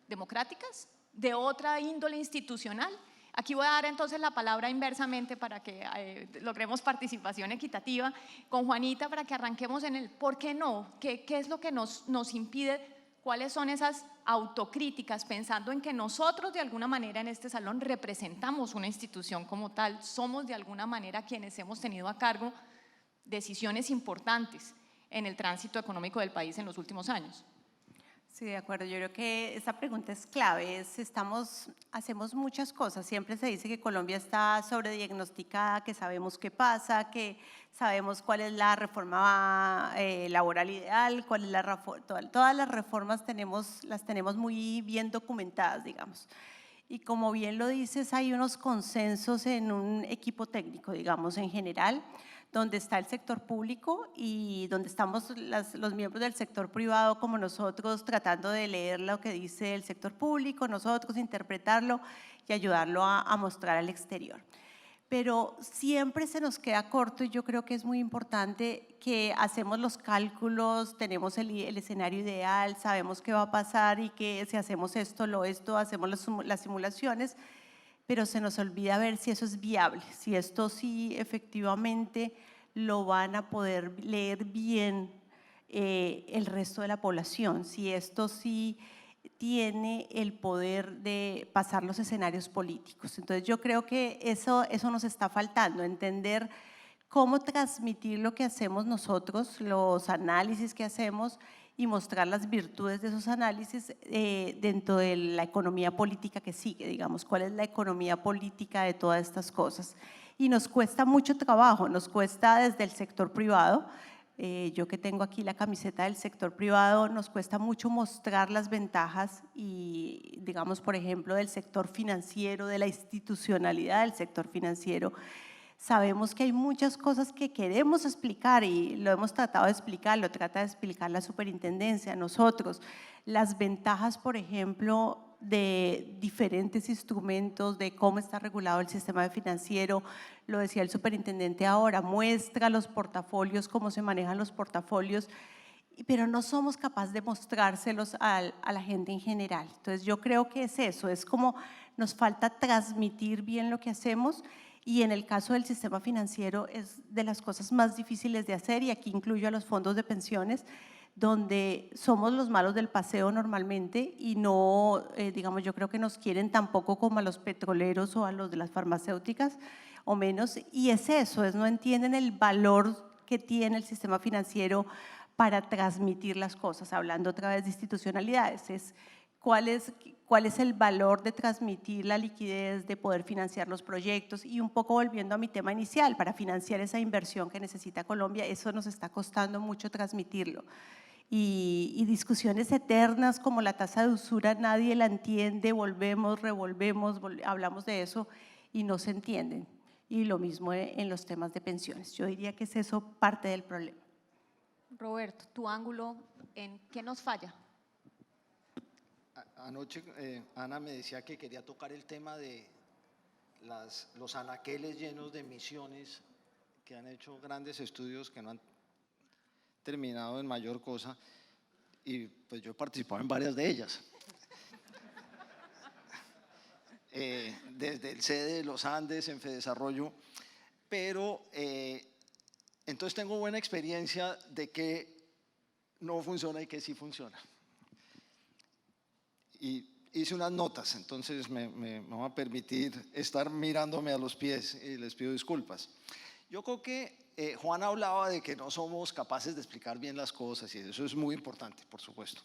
democráticas de otra índole institucional. Aquí voy a dar entonces la palabra inversamente para que logremos participación equitativa con Juanita, para que arranquemos en el ¿por qué no? ¿Qué es lo que nos impide? ¿Cuáles son esas autocríticas? Pensando en que nosotros de alguna manera en este salón representamos una institución como tal, somos de alguna manera quienes hemos tenido a cargo decisiones importantes en el tránsito económico del país en los últimos años. Sí, de acuerdo. Yo creo que esta pregunta es clave. Hacemos muchas cosas. Siempre se dice que Colombia está sobrediagnosticada, que sabemos qué pasa, que sabemos cuál es la reforma laboral ideal, cuál es todas las reformas las tenemos muy bien documentadas, digamos. Y como bien lo dices, hay unos consensos en un equipo técnico, digamos, en general, donde está el sector público y donde estamos los miembros del sector privado como nosotros, tratando de leer lo que dice el sector público, nosotros interpretarlo y ayudarlo a mostrar al exterior. Pero siempre se nos queda corto, y yo creo que es muy importante que hacemos los cálculos, tenemos el escenario ideal, sabemos qué va a pasar y que si hacemos esto, hacemos las simulaciones, pero se nos olvida ver si eso es viable, si esto sí efectivamente lo van a poder leer bien el resto de la población, si esto sí tiene el poder de pasar los escenarios políticos. Entonces yo creo que eso nos está faltando, entender cómo transmitir lo que hacemos nosotros, los análisis que hacemos, y mostrar las virtudes de esos análisis dentro de la economía política que sigue, digamos, cuál es la economía política de todas estas cosas. Y nos cuesta mucho trabajo, nos cuesta desde el sector privado, yo que tengo aquí la camiseta del sector privado, nos cuesta mucho mostrar las ventajas y, digamos, por ejemplo, del sector financiero, de la institucionalidad del sector financiero. Sabemos que hay muchas cosas que queremos explicar y lo hemos tratado de explicar, lo trata de explicar la superintendencia, nosotros, las ventajas, por ejemplo, de diferentes instrumentos, de cómo está regulado el sistema financiero, lo decía el superintendente ahora, muestra los portafolios, cómo se manejan los portafolios, pero no somos capaces de mostrárselos a la gente en general. Entonces yo creo que es eso, es como nos falta transmitir bien lo que hacemos. Y en el caso del sistema financiero es de las cosas más difíciles de hacer, y aquí incluyo a los fondos de pensiones, donde somos los malos del paseo normalmente y no, digamos, yo creo que nos quieren tampoco como a los petroleros o a los de las farmacéuticas o menos, y es eso, no entienden el valor que tiene el sistema financiero para transmitir las cosas, hablando otra vez de institucionalidades, cuál es el valor de transmitir la liquidez, de poder financiar los proyectos, y un poco volviendo a mi tema inicial, para financiar esa inversión que necesita Colombia, eso nos está costando mucho transmitirlo. Y discusiones eternas como la tasa de usura, nadie la entiende, volvemos, revolvemos, hablamos de eso y no se entienden. Y lo mismo en los temas de pensiones. Yo diría que es eso parte del problema. Roberto, tu ángulo, ¿en qué nos falla? Anoche Ana me decía que quería tocar el tema de los anaqueles llenos de emisiones, que han hecho grandes estudios que no han terminado en mayor cosa, y pues yo he participado en varias de ellas. Desde el sede de los Andes, en Fedesarrollo, pero entonces tengo buena experiencia de que no funciona y que sí funciona. Y hice unas notas, entonces me va a permitir estar mirándome a los pies y les pido disculpas. Yo creo que Juan hablaba de que no somos capaces de explicar bien las cosas y eso es muy importante, por supuesto.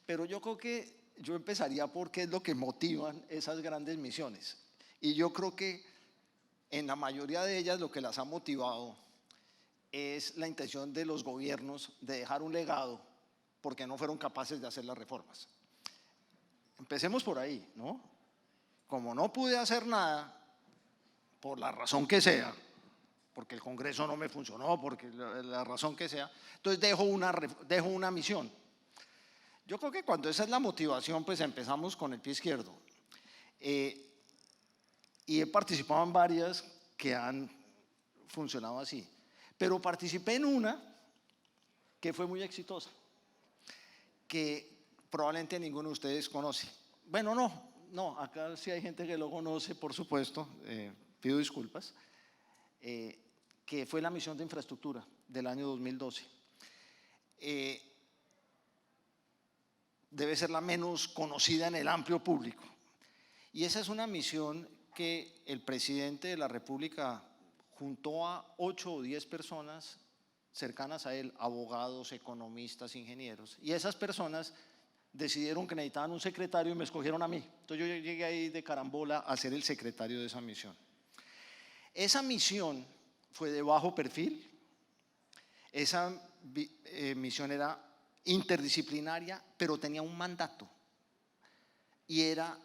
Pero yo creo que yo empezaría por qué es lo que motivan esas grandes misiones. Y yo creo que en la mayoría de ellas lo que las ha motivado es la intención de los gobiernos de dejar un legado porque no fueron capaces de hacer las reformas. Empecemos por ahí, ¿no? Como no pude hacer nada, por la razón que sea, porque el Congreso no me funcionó, porque la razón que sea, entonces dejo una misión. Yo creo que cuando esa es la motivación, pues empezamos con el pie izquierdo. Y he participado en varias que han funcionado así. Pero participé en una que fue muy exitosa, que probablemente ninguno de ustedes conoce. Bueno, no, acá sí hay gente que lo conoce, por supuesto, pido disculpas, que fue la misión de infraestructura del año 2012. Debe ser la menos conocida en el amplio público. Y esa es una misión que el presidente de la República juntó a 8 o 10 personas cercanas a él, abogados, economistas, ingenieros, y esas personas decidieron que necesitaban un secretario y me escogieron a mí. Entonces yo llegué ahí de carambola a ser el secretario de esa misión. Esa misión fue de bajo perfil, esa misión era interdisciplinaria, pero tenía un mandato y era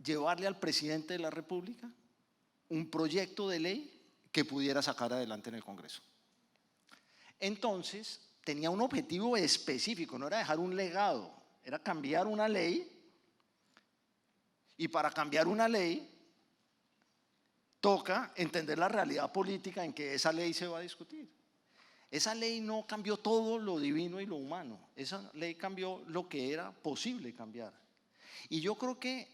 llevarle al presidente de la República un proyecto de ley que pudiera sacar adelante en el Congreso. Entonces, tenía un objetivo específico, no era dejar un legado, era cambiar una ley, y para cambiar una ley toca entender la realidad política en que esa ley se va a discutir. Esa ley no cambió todo lo divino y lo humano, esa ley cambió lo que era posible cambiar. Y yo creo que,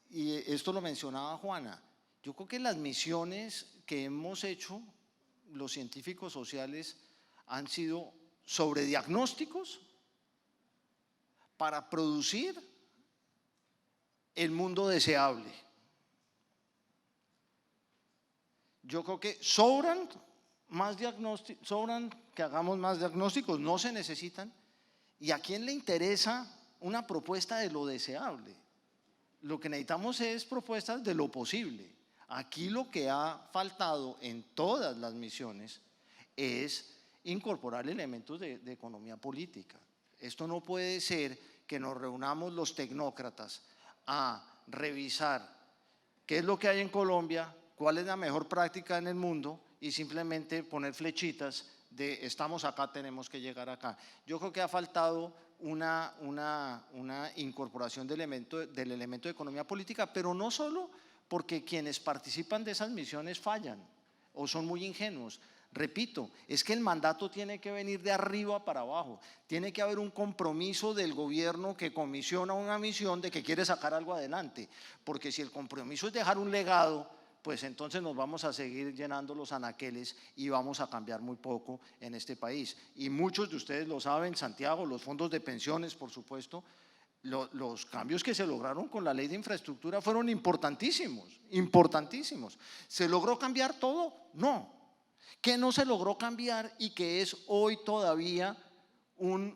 y esto lo mencionaba Juana, yo creo que las misiones que hemos hecho los científicos sociales han sido sobre diagnósticos para producir el mundo deseable. Yo creo que sobran que hagamos más diagnósticos, no se necesitan. ¿Y a quién le interesa una propuesta de lo deseable? Lo que necesitamos es propuestas de lo posible. Aquí lo que ha faltado en todas las misiones es incorporar elementos de economía política. Esto no puede ser que nos reunamos los tecnócratas a revisar qué es lo que hay en Colombia, cuál es la mejor práctica en el mundo y simplemente poner flechitas de estamos acá, tenemos que llegar acá. Yo creo que ha faltado una incorporación del elemento de economía política, pero no solo porque quienes participan de esas misiones fallan o son muy ingenuos. Repito, es que el mandato tiene que venir de arriba para abajo, tiene que haber un compromiso del gobierno que comisiona una misión de que quiere sacar algo adelante, porque si el compromiso es dejar un legado, pues entonces nos vamos a seguir llenando los anaqueles y vamos a cambiar muy poco en este país. Y muchos de ustedes lo saben, Santiago, los fondos de pensiones, por supuesto, Los cambios que se lograron con la ley de infraestructura fueron importantísimos, importantísimos. ¿Se logró cambiar todo? No. ¿Qué no se logró cambiar y que es hoy todavía un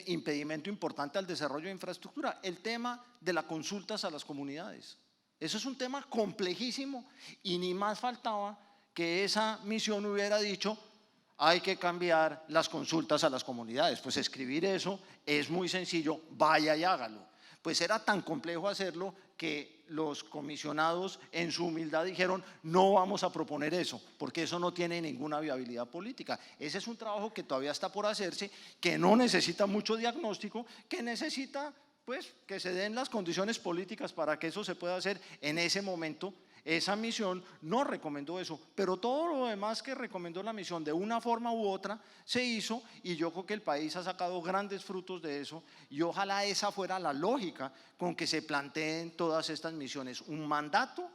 impedimento importante al desarrollo de infraestructura? El tema de las consultas a las comunidades. Eso es un tema complejísimo y ni más faltaba que esa misión hubiera dicho: hay que cambiar las consultas a las comunidades. Pues escribir eso es muy sencillo, vaya y hágalo. Pues era tan complejo hacerlo que los comisionados en su humildad dijeron: no vamos a proponer eso, porque eso no tiene ninguna viabilidad política. Ese es un trabajo que todavía está por hacerse, que no necesita mucho diagnóstico, que necesita pues que se den las condiciones políticas para que eso se pueda hacer en ese momento. Esa misión no recomendó eso, pero todo lo demás que recomendó la misión de una forma u otra se hizo, y yo creo que el país ha sacado grandes frutos de eso, y ojalá esa fuera la lógica con que se planteen todas estas misiones: un mandato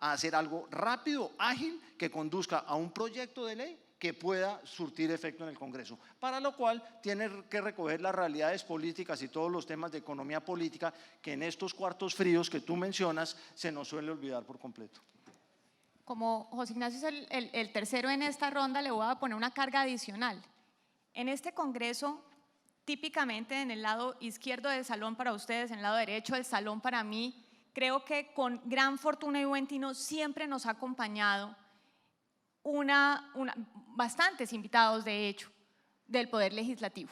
a hacer algo rápido, ágil, que conduzca a un proyecto de ley que pueda surtir efecto en el Congreso, para lo cual tiene que recoger las realidades políticas y todos los temas de economía política que en estos cuartos fríos que tú mencionas se nos suele olvidar por completo. Como José Ignacio es el tercero en esta ronda, le voy a poner una carga adicional. En este Congreso, típicamente en el lado izquierdo del salón para ustedes, en el lado derecho del salón para mí, creo que con gran fortuna y buen tino siempre nos ha acompañado bastantes invitados, de hecho, del Poder Legislativo.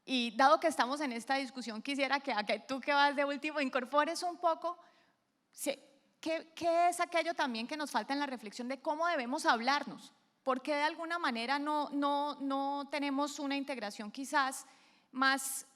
Y dado que estamos en esta discusión, quisiera que tú, que vas de último, incorpores un poco qué es aquello también que nos falta en la reflexión de cómo debemos hablarnos, porque de alguna manera no tenemos una integración quizás más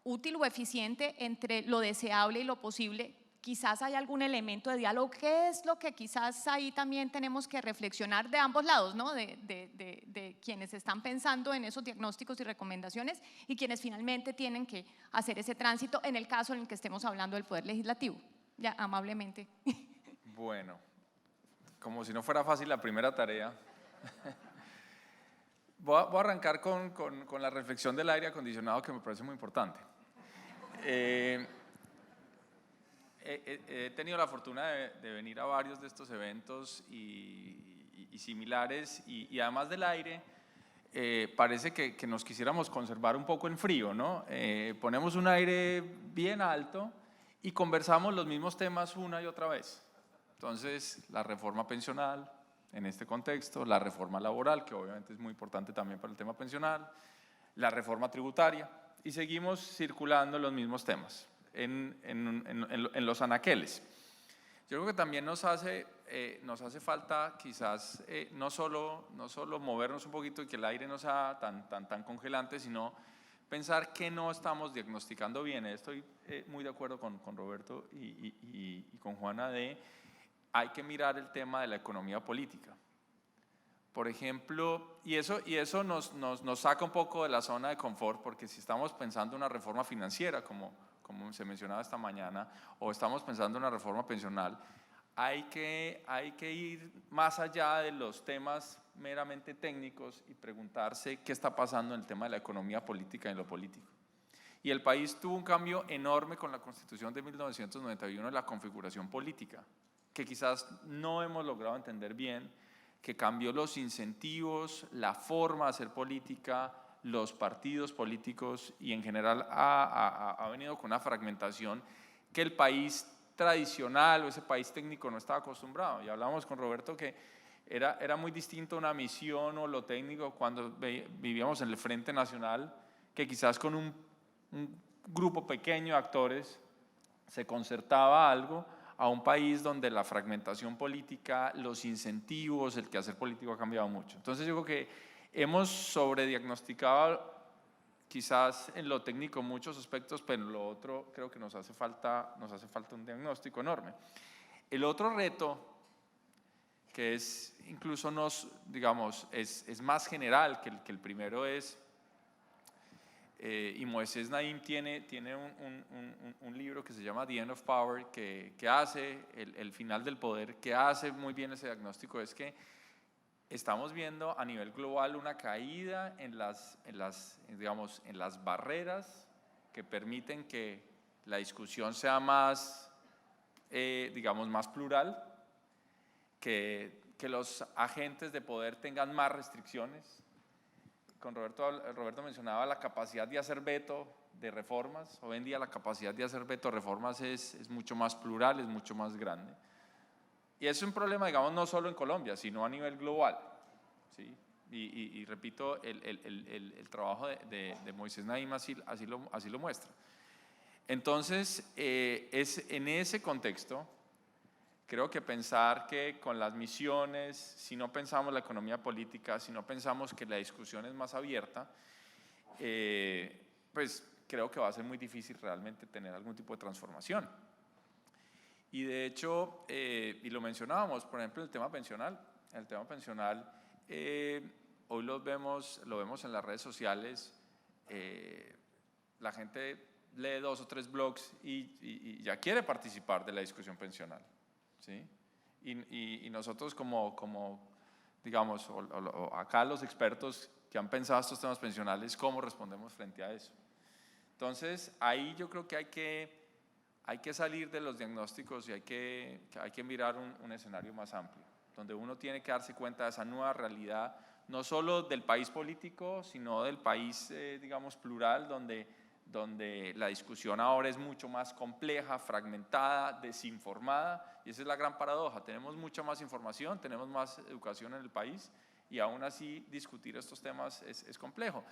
útil o eficiente entre lo deseable y lo posible. Quizás hay algún elemento de diálogo. ¿Qué es lo que quizás ahí también tenemos que reflexionar de ambos lados, ¿no? de quienes están pensando en esos diagnósticos y recomendaciones y quienes finalmente tienen que hacer ese tránsito en el caso en el que estemos hablando del Poder Legislativo? Ya, amablemente. Bueno, como si no fuera fácil la primera tarea, voy a arrancar con la reflexión del aire acondicionado, que me parece muy importante. He tenido la fortuna de venir a varios de estos eventos y similares, y además del aire, parece que nos quisiéramos conservar un poco en frío, ¿no? Ponemos un aire bien alto y conversamos los mismos temas una y otra vez. Entonces, la reforma pensional, en este contexto, la reforma laboral, que obviamente es muy importante también para el tema pensional, la reforma tributaria, y seguimos circulando los mismos temas en los anaqueles. Yo creo que también nos hace falta quizás no solo movernos un poquito y que el aire no sea tan congelante, sino pensar que no estamos diagnosticando bien. Estoy muy de acuerdo con Roberto y con Juana hay que mirar el tema de la economía política. Por ejemplo, y eso nos saca un poco de la zona de confort, porque si estamos pensando en una reforma financiera, como se mencionaba esta mañana, o estamos pensando en una reforma pensional, hay que ir más allá de los temas meramente técnicos y preguntarse qué está pasando en el tema de la economía política y en lo político. Y el país tuvo un cambio enorme con la Constitución de 1991 de la configuración política, que quizás no hemos logrado entender bien, que cambió los incentivos, la forma de hacer política, los partidos políticos, y en general ha venido con una fragmentación que el país tradicional o ese país técnico no estaba acostumbrado. Y hablábamos con Roberto que era muy distinto una misión o lo técnico cuando vivíamos en el Frente Nacional, que quizás con un grupo pequeño de actores se concertaba algo, a un país donde la fragmentación política, los incentivos, el quehacer político ha cambiado mucho. Entonces yo creo que hemos sobrediagnosticado quizás en lo técnico muchos aspectos, pero en lo otro creo que nos hace falta un diagnóstico enorme. El otro reto, que es incluso es más general que el primero, es, y Moisés Naim tiene un libro que se llama The End of Power, que hace el final del poder, que hace muy bien ese diagnóstico, es que estamos viendo a nivel global una caída en las barreras que permiten que la discusión sea más, digamos, más plural, que los agentes de poder tengan más restricciones. Roberto mencionaba la capacidad de hacer veto de reformas. Hoy en día la capacidad de hacer veto de reformas es mucho más plural, es mucho más grande. Y es un problema, digamos, no solo en Colombia, sino a nivel global, ¿sí? Y repito, el trabajo de Moisés Naim así lo muestra. Entonces, en ese contexto, creo que pensar que con las misiones, si no pensamos la economía política, si no pensamos que la discusión es más abierta, pues creo que va a ser muy difícil realmente tener algún tipo de transformación. Y de hecho, y lo mencionábamos, por ejemplo, el tema pensional. Hoy lo vemos en las redes sociales, la gente lee 2 o 3 blogs y ya quiere participar de la discusión pensional, ¿sí? Y nosotros como digamos, acá los expertos que han pensado estos temas pensionales, ¿cómo respondemos frente a eso? Entonces, ahí yo creo que hay que salir de los diagnósticos y hay que mirar un escenario más amplio, donde uno tiene que darse cuenta de esa nueva realidad, no solo del país político, sino del país, digamos, plural, donde la discusión ahora es mucho más compleja, fragmentada, desinformada, y esa es la gran paradoja. Tenemos mucha más información, tenemos más educación en el país, y aún así discutir estos temas es complejo.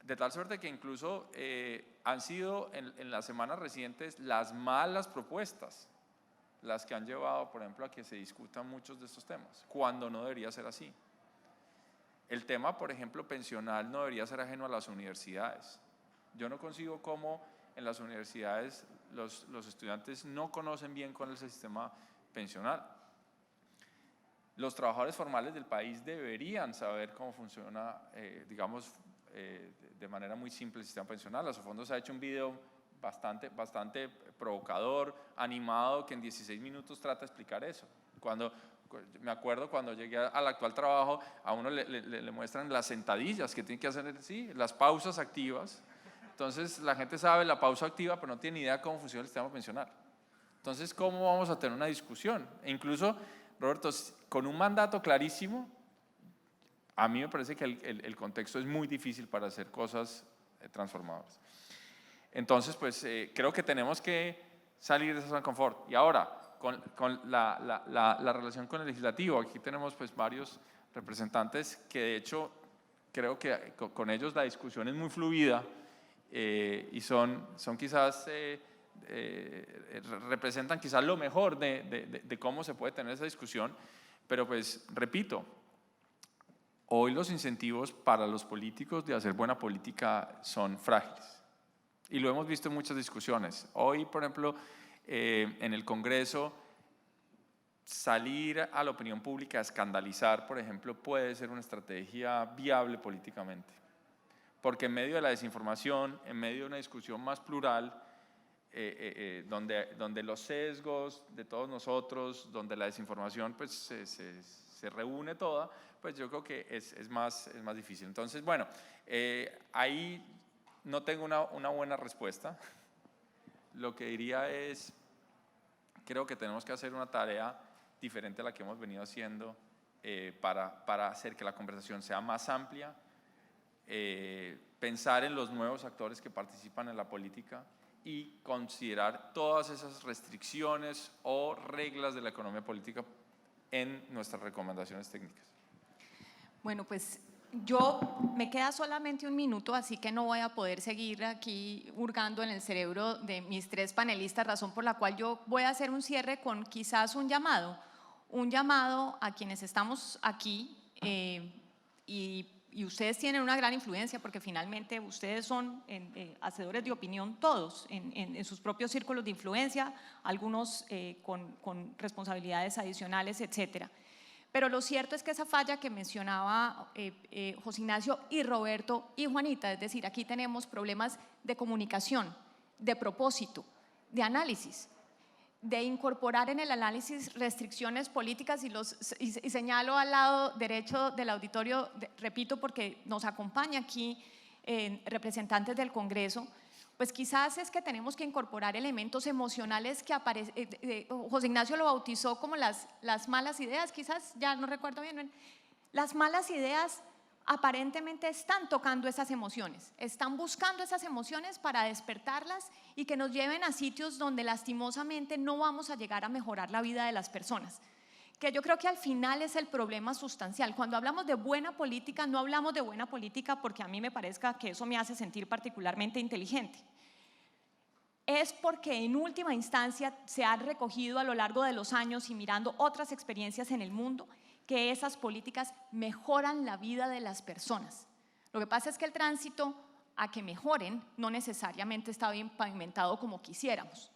De tal suerte que incluso han sido en las semanas recientes las malas propuestas las que han llevado, por ejemplo, a que se discutan muchos de estos temas, cuando no debería ser así. El tema, por ejemplo, pensional no debería ser ajeno a las universidades. Yo no consigo cómo en las universidades los estudiantes no conocen bien cuál es el sistema pensional. Los trabajadores formales del país deberían saber cómo funciona, digamos, de manera muy simple el sistema pensional. Asofondo se ha hecho un video bastante provocador, animado, que en 16 minutos trata de explicar eso. Me acuerdo cuando llegué al actual trabajo, a uno le muestran las sentadillas que tiene que hacer, sí, las pausas activas. Entonces la gente sabe la pausa activa, pero no tiene ni idea cómo funciona el sistema pensional. Entonces, ¿cómo vamos a tener una discusión? E incluso, Roberto, con un mandato clarísimo, a mí me parece que el contexto es muy difícil para hacer cosas transformadoras. Entonces, pues creo que tenemos que salir de esa zona de confort. Y ahora, con la relación con el legislativo, aquí tenemos pues varios representantes que de hecho creo que con ellos la discusión es muy fluida y son quizás, representan quizás lo mejor de cómo se puede tener esa discusión, pero pues repito, hoy los incentivos para los políticos de hacer buena política son frágiles. Y lo hemos visto en muchas discusiones. Hoy, por ejemplo, en el Congreso, salir a la opinión pública a escandalizar, por ejemplo, puede ser una estrategia viable políticamente. Porque en medio de la desinformación, en medio de una discusión más plural, donde los sesgos de todos nosotros, donde la desinformación pues, se reúne toda, pues yo creo que es más difícil. Entonces, bueno, ahí no tengo una buena respuesta. Lo que diría es, creo que tenemos que hacer una tarea diferente a la que hemos venido haciendo para hacer que la conversación sea más amplia, pensar en los nuevos actores que participan en la política y considerar todas esas restricciones o reglas de la economía política en nuestras recomendaciones técnicas. Bueno, pues me queda solamente un minuto, así que no voy a poder seguir aquí hurgando en el cerebro de mis 3 panelistas, razón por la cual yo voy a hacer un cierre con quizás un llamado a quienes estamos aquí y ustedes tienen una gran influencia porque finalmente ustedes son hacedores de opinión todos en sus propios círculos de influencia, algunos con responsabilidades adicionales, etcétera. Pero lo cierto es que esa falla que mencionaba José Ignacio y Roberto y Juanita, es decir, aquí tenemos problemas de comunicación, de propósito, de análisis, de incorporar en el análisis restricciones políticas y señalo al lado derecho del auditorio, repito porque nos acompaña aquí representantes del Congreso, pues quizás es que tenemos que incorporar elementos emocionales que José Ignacio lo bautizó como las malas ideas, quizás, ya no recuerdo bien. Las malas ideas aparentemente están tocando esas emociones, están buscando esas emociones para despertarlas y que nos lleven a sitios donde lastimosamente no vamos a llegar a mejorar la vida de las personas, que yo creo que al final es el problema sustancial. Cuando hablamos de buena política, no hablamos de buena política porque a mí me parezca que eso me hace sentir particularmente inteligente. Es porque en última instancia se ha recogido a lo largo de los años y mirando otras experiencias en el mundo que esas políticas mejoran la vida de las personas. Lo que pasa es que el tránsito a que mejoren no necesariamente está bien pavimentado como quisiéramos,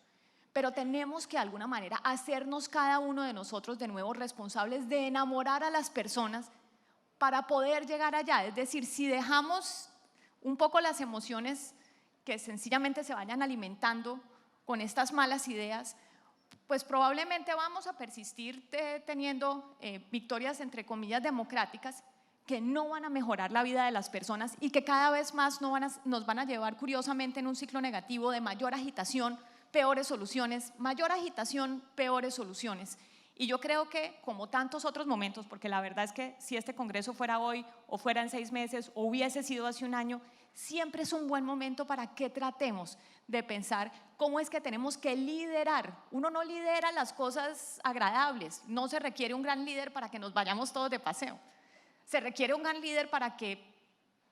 pero tenemos que de alguna manera hacernos cada uno de nosotros de nuevo responsables de enamorar a las personas para poder llegar allá. Es decir, si dejamos un poco las emociones que sencillamente se vayan alimentando con estas malas ideas, pues probablemente vamos a persistir teniendo victorias entre comillas democráticas que no van a mejorar la vida de las personas y que cada vez más nos van a llevar curiosamente en un ciclo negativo de mayor agitación, peores soluciones, mayor agitación, peores soluciones. Y yo creo que como tantos otros momentos, porque la verdad es que si este congreso fuera hoy o fuera en 6 meses o hubiese sido hace un año, siempre es un buen momento para que tratemos de pensar cómo es que tenemos que liderar. Uno no lidera las cosas agradables, no se requiere un gran líder para que nos vayamos todos de paseo. Se requiere un gran líder para que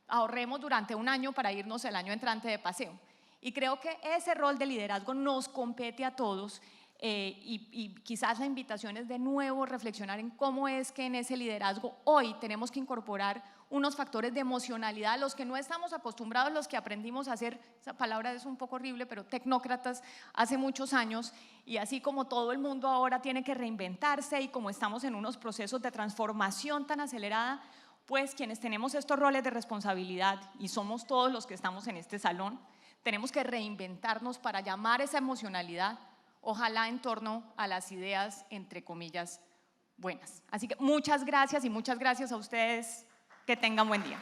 ahorremos durante un año para irnos el año entrante de paseo. Y creo que ese rol de liderazgo nos compete a todos y quizás la invitación es de nuevo reflexionar en cómo es que en ese liderazgo hoy tenemos que incorporar unos factores de emocionalidad, los que no estamos acostumbrados, los que aprendimos a ser, esa palabra es un poco horrible, pero tecnócratas hace muchos años, y así como todo el mundo ahora tiene que reinventarse y como estamos en unos procesos de transformación tan acelerada, pues quienes tenemos estos roles de responsabilidad, y somos todos los que estamos en este salón, tenemos que reinventarnos para llamar esa emocionalidad, ojalá en torno a las ideas, entre comillas, buenas. Así que muchas gracias y muchas gracias a ustedes. Que tengan buen día.